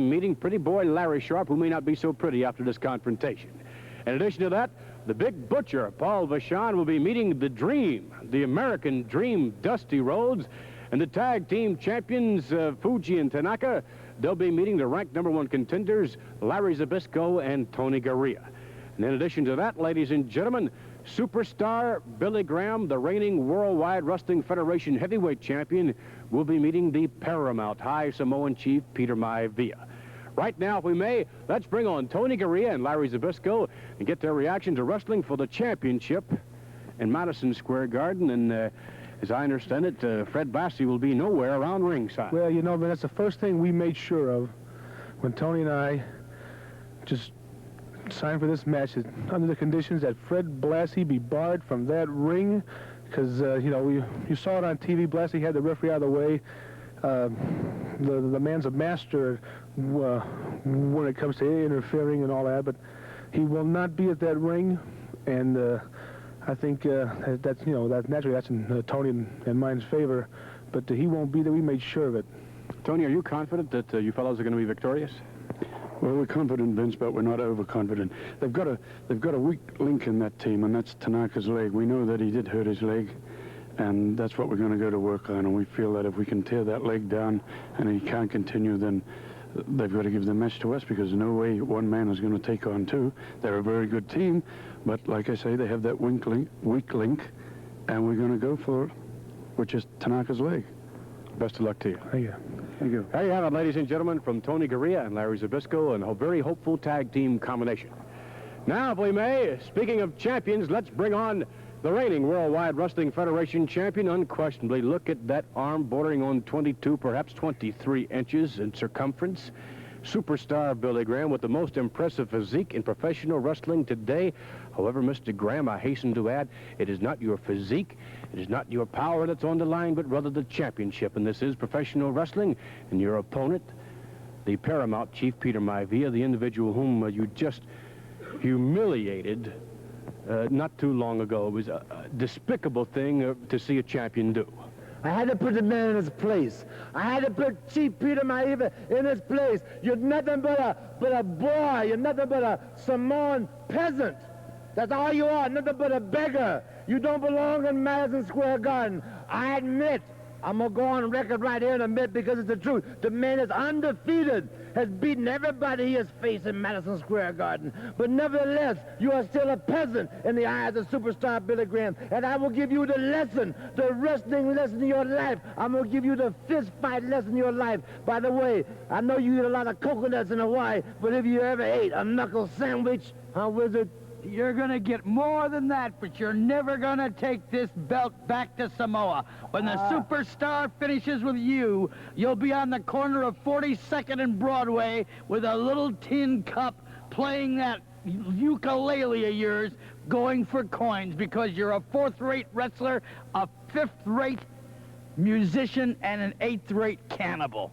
meeting pretty boy Larry Sharp, who may not be so pretty after this confrontation. In addition to that, the big butcher, Paul Vachon, will be meeting the Dream, the American Dream, Dusty Rhodes, and the tag team champions, Fuji and Tanaka. They'll be meeting the ranked #1 contenders, Larry Zbyszko and Tony Garea. And in addition to that, ladies and gentlemen, superstar Billy Graham, the reigning Worldwide Wrestling Federation heavyweight champion, will be meeting the Paramount High Samoan chief, Peter Maivia. Right now, if we may, let's bring on Tony Garea and Larry Zbyszko and get their reaction to wrestling for the championship in Madison Square Garden. And as I understand it, Fred Blassie will be nowhere around ringside. Well, you know, that's the first thing we made sure of when Tony and I just signed for this match, is under the conditions that Fred Blassie be barred from that ring, because you know, you saw it on TV. Blassie had the referee out of the way. The man's a master when it comes to interfering and all that, but he will not be at that ring, and I think that's, you know, that naturally that's in Tony and mine's favor, but he won't be there. We made sure of it. Tony, are you confident that you fellows are going to be victorious? Well, we're confident, Vince, but we're not overconfident. They've got a weak link in that team, and that's Tanaka's leg. We know that he did hurt his leg, and that's what we're going to go to work on. And we feel that if we can tear that leg down and he can't continue, then they've got to give the match to us, because no way one man is going to take on two. They're a very good team, but like I say, they have that weak link, and we're going to go for it, which is Tanaka's leg. Best of luck to you. Thank you. Thank you. There you have it, ladies and gentlemen, from Tony Garea and Larry Zbyszko, and a very hopeful tag team combination. Now, if we may, speaking of champions, let's bring on the reigning Worldwide Wrestling Federation champion. Unquestionably, look at that arm bordering on 22, perhaps 23 inches in circumference. Superstar Billy Graham with the most impressive physique in professional wrestling today. However, Mr. Graham, I hasten to add, it is not your physique, it is not your power that's on the line, but rather the championship. And this is professional wrestling, and your opponent, the Paramount Chief, Peter Maivia, the individual whom you just humiliated not too long ago. It was a despicable thing to see a champion do. I had to put the man in his place. I had to put Chief Peter Maivia in his place. You're nothing but a boy. You're nothing but a Samoan peasant. That's all you are, nothing but a beggar. You don't belong in Madison Square Garden. I admit, I'm going to go on record right here and admit, because it's the truth. The man is undefeated, has beaten everybody he has faced in Madison Square Garden. But nevertheless, you are still a peasant in the eyes of superstar Billy Graham. And I will give you the lesson, the wrestling lesson of your life. I'm going to give you the fist fight lesson of your life. By the way, I know you eat a lot of coconuts in Hawaii, but if you ever ate a knuckle sandwich, Wizard, you're going to get more than that, but you're never going to take this belt back to Samoa. When the superstar finishes with you, you'll be on the corner of 42nd and Broadway with a little tin cup playing that ukulele of yours, going for coins, because you're a 4th-rate wrestler, a 5th-rate musician, and an 8th-rate cannibal.